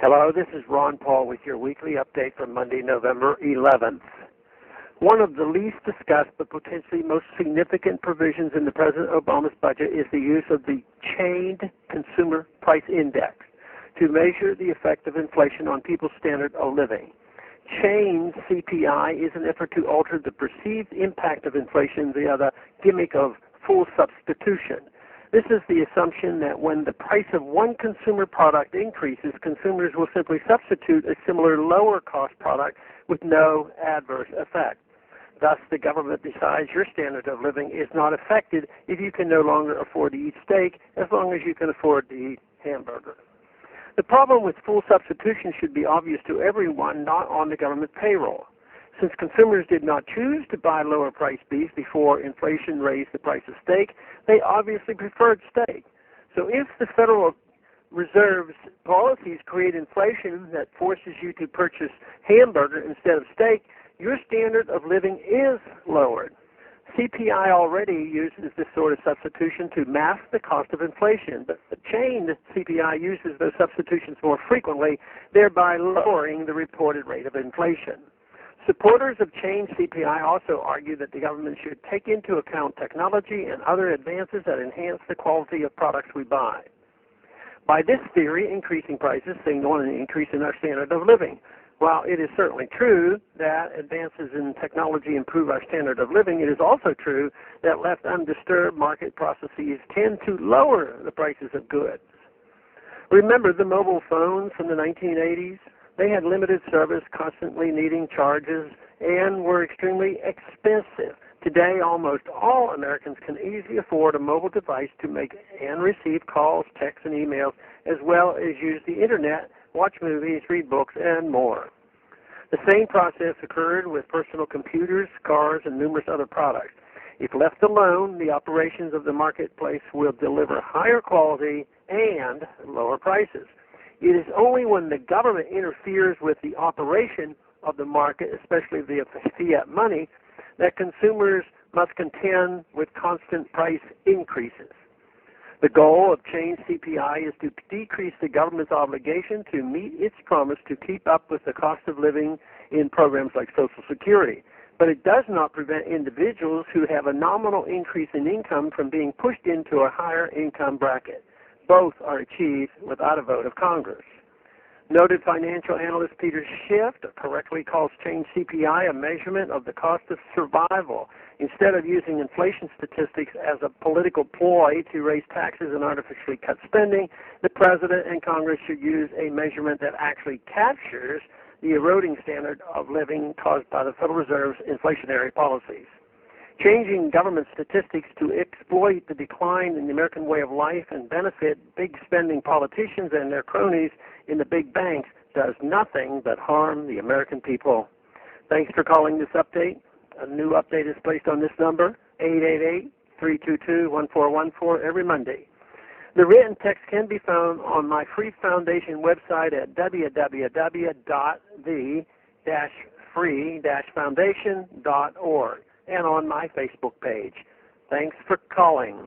Hello, this is Ron Paul with your weekly update for Monday, November 11th. One of the least discussed but potentially most significant provisions in the President Obama's budget is the use of the Chained Consumer Price Index to measure the effect of inflation on people's standard of living. Chained CPI is an effort to alter the perceived impact of inflation via the gimmick of full substitution. This is the assumption that when the price of one consumer product increases, consumers will simply substitute a similar lower-cost product with no adverse effect. Thus, the government decides your standard of living is not affected if you can no longer afford to eat steak as long as you can afford to eat hamburger. The problem with full substitution should be obvious to everyone not on the government payroll. Since consumers did not choose to buy lower-priced beef before inflation raised the price of steak, they obviously preferred steak. So if the Federal Reserve's policies create inflation that forces you to purchase hamburger instead of steak, your standard of living is lowered. CPI already uses this sort of substitution to mask the cost of inflation, but the chained CPI uses those substitutions more frequently, thereby lowering the reported rate of inflation. Supporters of chained CPI also argue that the government should take into account technology and other advances that enhance the quality of products we buy. By this theory, increasing prices signal an increase in our standard of living. While it is certainly true that advances in technology improve our standard of living, it is also true that left undisturbed market processes tend to lower the prices of goods. Remember the mobile phones from the 1980s? They had limited service, constantly needing charges, and were extremely expensive. Today, almost all Americans can easily afford a mobile device to make and receive calls, texts, and emails, as well as use the Internet, watch movies, read books, and more. The same process occurred with personal computers, cars, and numerous other products. If left alone, the operations of the marketplace will deliver higher quality and lower prices. It is only when the government interferes with the operation of the market, especially via fiat money, that consumers must contend with constant price increases. The goal of chained CPI is to decrease the government's obligation to meet its promise to keep up with the cost of living in programs like Social Security. But it does not prevent individuals who have a nominal increase in income from being pushed into a higher income bracket. Both are achieved without a vote of Congress. Noted financial analyst Peter Schiff correctly calls chained CPI a measurement of the cost of survival. Instead of using inflation statistics as a political ploy to raise taxes and artificially cut spending, the President and Congress should use a measurement that actually captures the eroding standard of living caused by the Federal Reserve's inflationary policies. Changing government statistics to exploit the decline in the American way of life and benefit big spending politicians and their cronies in the big banks does nothing but harm the American people. Thanks for calling this update. A new update is placed on this number, 888-322-1414, every Monday. The written text can be found on my free foundation website at www.the-free-foundation.org and on my Facebook page. Thanks for calling.